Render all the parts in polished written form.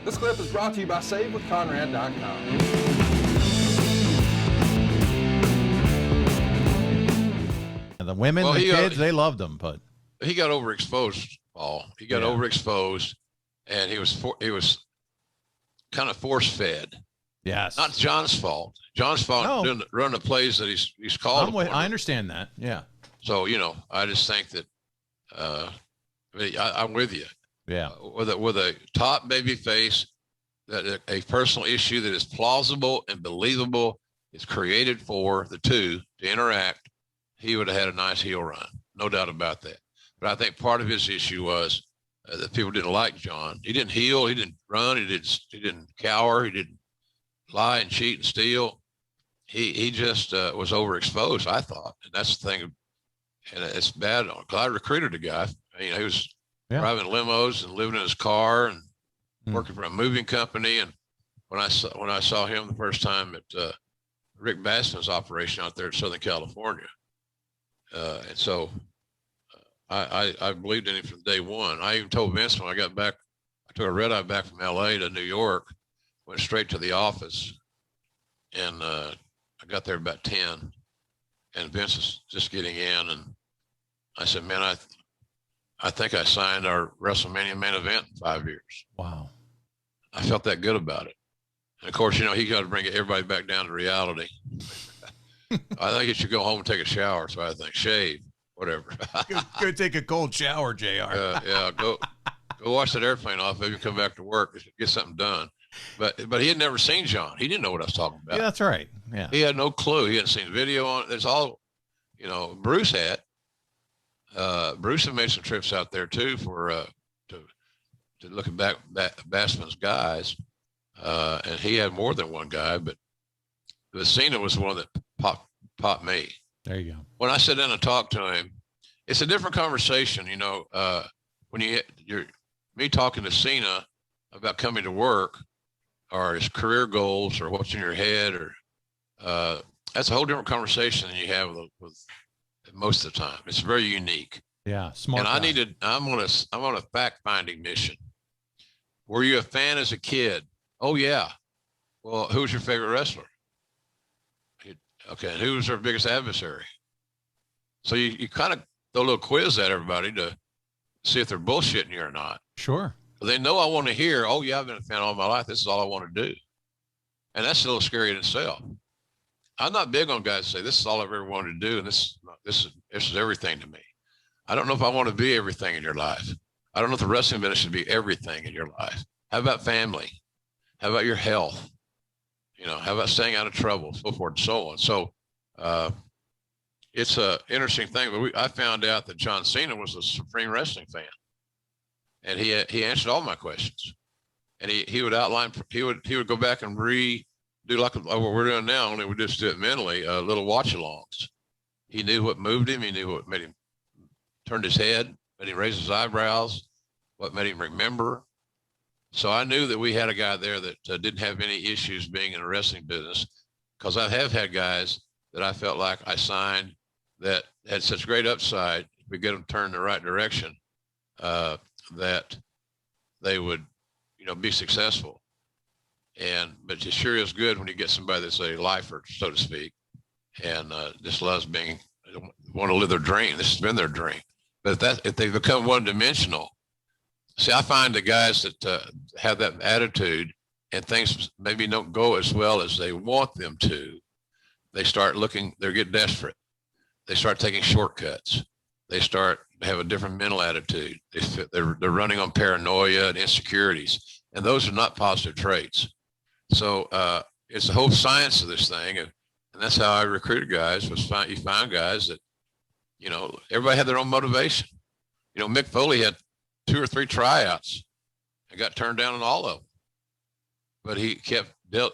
This clip is brought to you by SaveWithConrad.com. And the women, the kids, they loved him, but he got overexposed, Paul. He got overexposed, and he was kind of force-fed. Yes. Not John's fault. John's fault running the plays that he's called. I understand that. Yeah. So, I just think that I'm with you. Yeah. With a top baby face, that a personal issue that is plausible and believable is created for the two to interact, he would have had a nice heel run. No doubt about that. But I think part of his issue was that people didn't like John. He didn't heel. He didn't run. He didn't cower. He didn't lie and cheat and steal. He just was overexposed, I thought. And that's the thing. And it's bad. I recruited a guy. He was driving limos and living in his car and working for a moving company. And when I saw him the first time at Rick Bassman's operation out there in Southern California, and so I believed in him from day one. I even told Vince when I got back, I took a red eye back from L.A. to New York, went straight to the office, and I got there about 10, and Vince was just getting in, and I said, man, I think I signed our WrestleMania main event in 5 years. Wow. I felt that good about it. And of course, he got to bring everybody back down to reality. I think you should go home and take a shower. So I think shave, whatever. Go take a cold shower, JR. Yeah. Go wash that airplane off. Maybe come back to work, get something done. But he had never seen John. He didn't know what I was talking about. Yeah, that's right. Yeah. He had no clue. He hadn't seen video on it. There's all, Bruce had. Bruce had made some trips out there too to looking back Bassman's guys, and he had more than one guy, but Cena was the one that popped me. There you go. When I sit down and talk to him, it's a different conversation. When you're me talking to Cena about coming to work or his career goals or what's in your head, or that's a whole different conversation than you have with most of the time. It's very unique. Yeah, smart. And I'm on a fact-finding mission. Were you a fan as a kid? Oh yeah. Well, who's your favorite wrestler? Okay, and who was their biggest adversary? So you kind of throw a little quiz at everybody to see if they're bullshitting you or not. Sure. But they know I want to hear, oh yeah, I've been a fan all my life. This is all I want to do. And that's a little scary in itself. I'm not big on guys that say, this is all I've ever wanted to do, and this is everything to me. I don't know if I want to be everything in your life. I don't know if the wrestling business should be everything in your life. How about family? How about your health? How about staying out of trouble, so forth and so on. So it's an interesting thing. But I found out that John Cena was a Supreme Wrestling fan, and he answered all my questions. And he would outline. He would go back and do like what we're doing now, only we just do it mentally. Little watch-alongs. He knew what moved him. He knew what made him turned his head, made him raise his eyebrows, what made him remember. So I knew that we had a guy there that didn't have any issues being in the wrestling business, because I have had guys that I felt like I signed that had such great upside. If we get them turned in the right direction, that they would, be successful. But it sure is good when you get somebody that's a lifer, so to speak, and just loves want to live their dream. This has been their dream. But if they become one-dimensional, see, I find the guys that have that attitude and things maybe don't go as well as they want them to, they get desperate. They start taking shortcuts. They have a different mental attitude. They're running on paranoia and insecurities, and those are not positive traits. So it's the whole science of this thing, and that's how I recruited guys. You find guys that, everybody had their own motivation. Mick Foley had 2 or 3 tryouts and got turned down on all of them, but he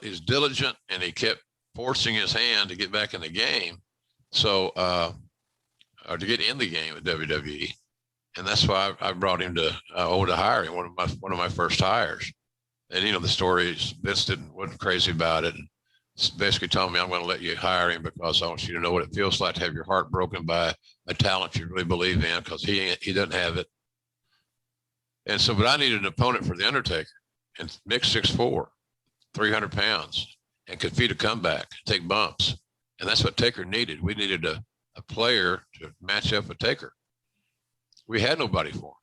he's diligent, and he kept forcing his hand to get back in the game. So, or to get in the game with WWE. And that's why I brought him to hire him, one of my first hires. And, the story is Vince wasn't crazy about it. And basically told me, I'm going to let you hire him because I want you to know what it feels like to have your heart broken by a talent you really believe in, because he doesn't have it. And so, but I needed an opponent for The Undertaker. and Mick's 6'4", 300 pounds, and could feed a comeback, take bumps. And that's what Taker needed. We needed a player to match up with Taker. We had nobody for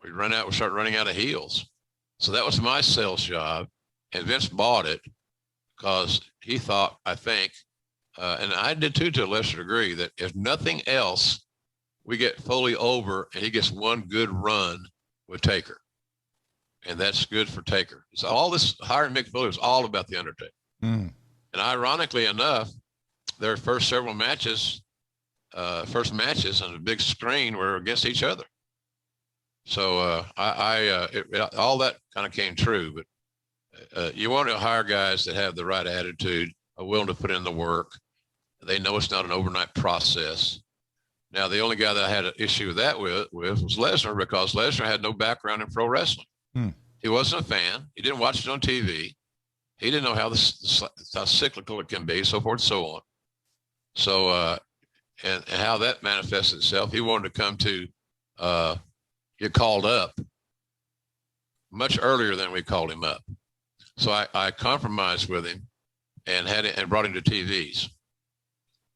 him. We start running out of heels. So that was my sales job. And Vince bought it because he thought, I think, and I did too, to a lesser degree, that if nothing else, we get Foley over and he gets one good run with Taker. And that's good for Taker. So all this hiring Mick Foley was all about the Undertaker. And ironically enough, their first matches on the big screen were against each other. So all that kind of came true. But you want to hire guys that have the right attitude, are willing to put in the work. They know it's not an overnight process. Now, the only guy that I had an issue with that with was Lesnar, because Lesnar had no background in pro wrestling. He wasn't a fan. He didn't watch it on TV. He didn't know how cyclical it can be, so forth and so on. So, and how that manifests itself, he wanted to come to get called up much earlier than we called him up. So I compromised with him and brought him to TVs.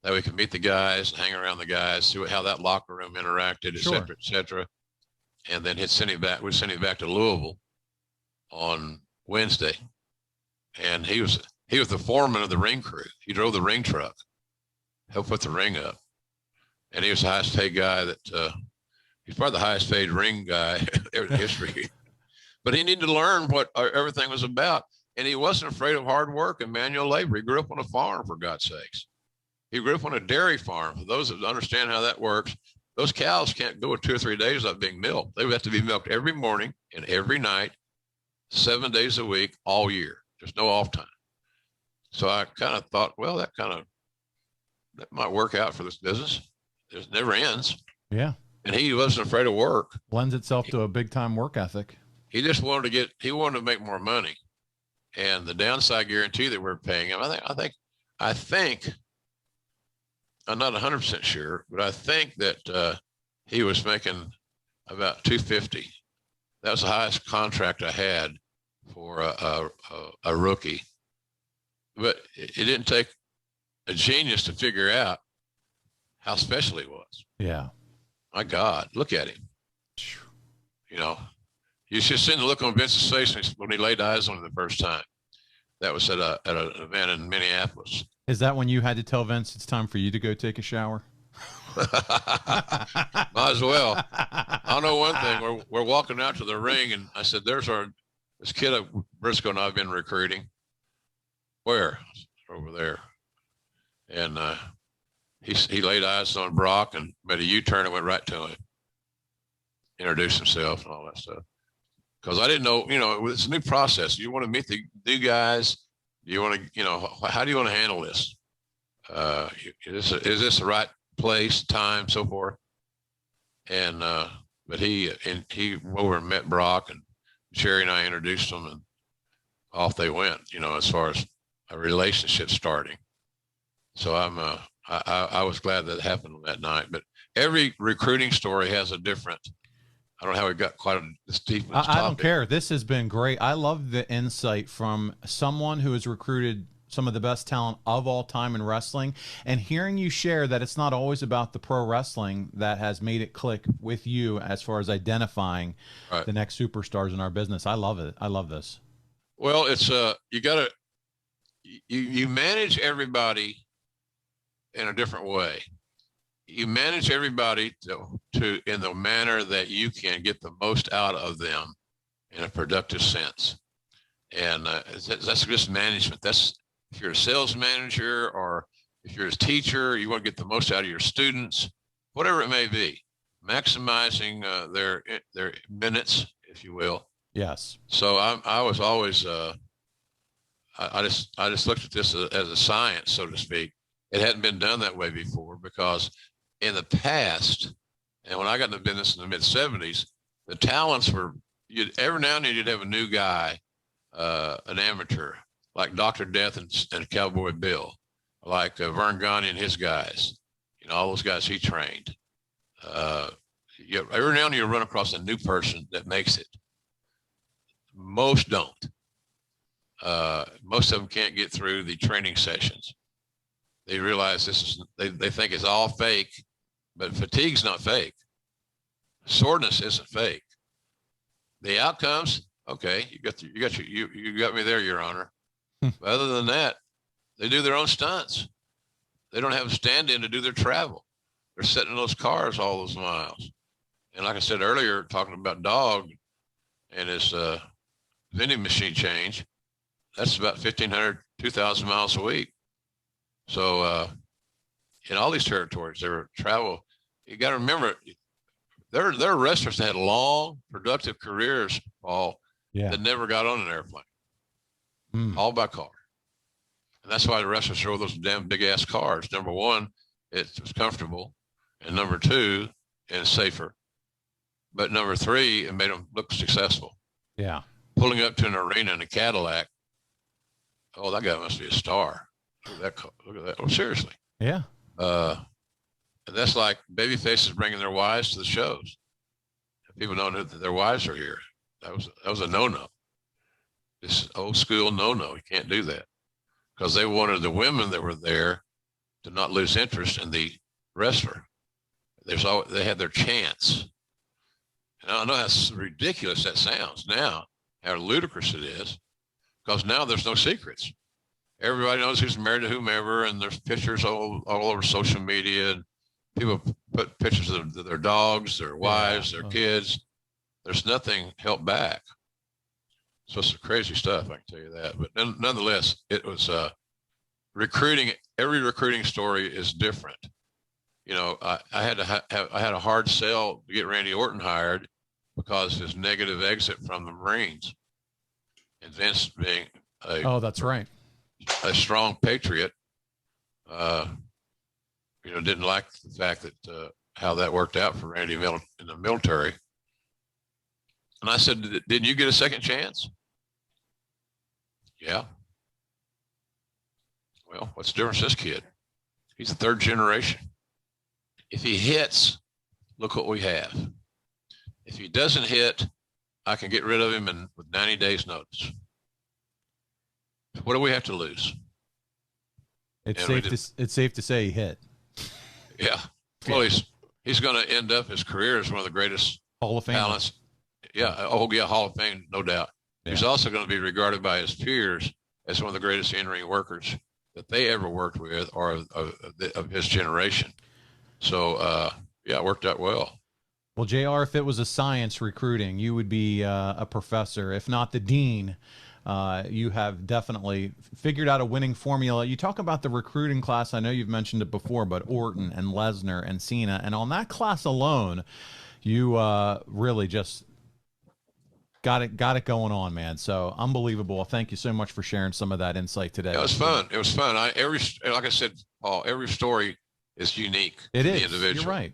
That we could meet the guys, hang around the guys, see how that locker room interacted, et cetera, et cetera. And then we'd send him back to Louisville on Wednesday. And he was the foreman of the ring crew. He drove the ring truck, helped put the ring up. And he was the highest paid guy he's probably the highest paid ring guy in history. But he needed to learn what everything was about. And he wasn't afraid of hard work and manual labor. He grew up on a farm, for God's sakes. He grew up on a dairy farm. For those that understand how that works, those cows can't go 2 or 3 days without being milked. They would have to be milked every morning and every night, 7 days a week, all year. There's no off time. So I kind of thought, well, that might work out for this business. It never ends. Yeah. And he wasn't afraid of work. Lends itself to a big time work ethic. He just wanted to make more money. And the downside guarantee that we're paying him, I think, I'm not 100% sure, but I think that he was making about $250. That was the highest contract I had for a rookie. But it didn't take a genius to figure out how special he was. Yeah. My God, look at him. You know, you should see the look on Vince's face when he laid eyes on him the first time. That was at an event in Minneapolis. Is that when you had to tell Vince it's time for you to go take a shower? Might as well. I know one thing. We're walking out to the ring, and I said, "There's this kid at Briscoe and I've been recruiting." Where? Over there. And he laid eyes on Brock and made a U-turn and went right to him. Introduced himself and all that stuff. Because I didn't know, it's a new process. You want to meet the new guys. You want to, how do you want to handle this? Is this the right place, time, so forth? And but he over and met Brock, and Sherry and I introduced them, and off they went. As far as a relationship starting. So I was glad that happened that night. But every recruiting story has a different. I don't know how we got quite this deep in this topic. I don't care. This has been great. I love the insight from someone who has recruited some of the best talent of all time in wrestling, and hearing you share that it's not always about the pro wrestling that has made it click with you as far as identifying the next superstars in our business. I love it. I love this. Well, it's you got to you manage everybody in a different way. You manage everybody to in the manner that you can get the most out of them in a productive sense. And that's just management. That's if you're a sales manager or if you're a teacher, you want to get the most out of your students, whatever it may be, maximizing their minutes, if you will. Yes. So I was always I just looked at this as a science, so to speak. It hadn't been done that way before, because in the past, and when I got into business in the mid 70s, the talents were, every now and then you'd have a new guy, an amateur, like Dr. Death and Cowboy Bill, like Vern Gagne and his guys, all those guys he trained. Every now and then you run across a new person that makes it. Most don't. Most of them can't get through the training sessions. They realize they think it's all fake, but fatigue's not fake. Soreness isn't fake. The outcomes, okay, you got me there, Your Honor. But other than that, they do their own stunts. They don't have a stand-in to do their travel. They're sitting in those cars all those miles. And like I said earlier, talking about Dog and his vending machine change, that's about 1,500, 2,000 miles a week. So in all these territories, they were travel. You got to remember, there are wrestlers that had long, productive careers, Paul, that never got on an airplane, all by car. And that's why the wrestlers throw those damn big ass cars. Number one, it's comfortable. And number two, it's safer. But number three, it made them look successful. Yeah. Pulling up to an arena in a Cadillac. Oh, that guy must be a star. Look at that. Oh, seriously. Yeah. And that's like baby faces bringing their wives to the shows. People know that their wives are here. That was a no-no. This old school no-no. You can't do that, because they wanted the women that were there to not lose interest in the wrestler. They had their chance. And I know that's ridiculous that sounds now, how ludicrous it is, because now there's no secrets. Everybody knows who's married to whomever, and there's pictures all over social media, and people put pictures of their dogs, their wives, their kids. There's nothing held back. So it's crazy stuff, I can tell you that. But nonetheless, it was recruiting. Every recruiting story is different. You know, I had a hard sell to get Randy Orton hired because of his negative exit from the Marines. And Vince being that's right, a strong patriot, didn't like the fact that how that worked out for Randy in the military. And I said, didn't you get a second chance? Yeah. Well, what's the difference with this kid? He's the third generation. If he hits, look what we have. If he doesn't hit, I can get rid of him with 90 days notice. What do we have to lose? It's safe to say he hit. Yeah. Well, he's going to end up his career as one of the greatest Hall of Fame talents. Yeah. Oh, yeah. Hall of Fame, no doubt. Yeah. He's also going to be regarded by his peers as one of the greatest in-ring workers that they ever worked with, or of his generation. So, it worked out well. Well, JR, if it was a science recruiting, you would be a professor, if not the dean. You have definitely figured out a winning formula. You talk about the recruiting class. I know you've mentioned it before, but Orton and Lesnar and Cena. And on that class alone, you really just got it going on, man. So unbelievable. Thank you so much for sharing some of that insight today. It was fun. It was fun. Like I said, Paul, every story is unique to the individual. You're right.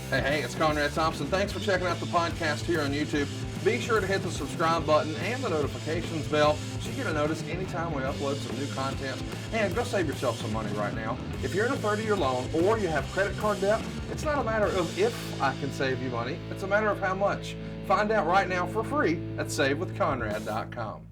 Hey, it's Conrad Thompson. Thanks for checking out the podcast here on YouTube. Be sure to hit the subscribe button and the notifications bell so you get a notice anytime we upload some new content. And go save yourself some money right now. If you're in a 30-year loan or you have credit card debt, it's not a matter of if I can save you money. It's a matter of how much. Find out right now for free at SaveWithConrad.com.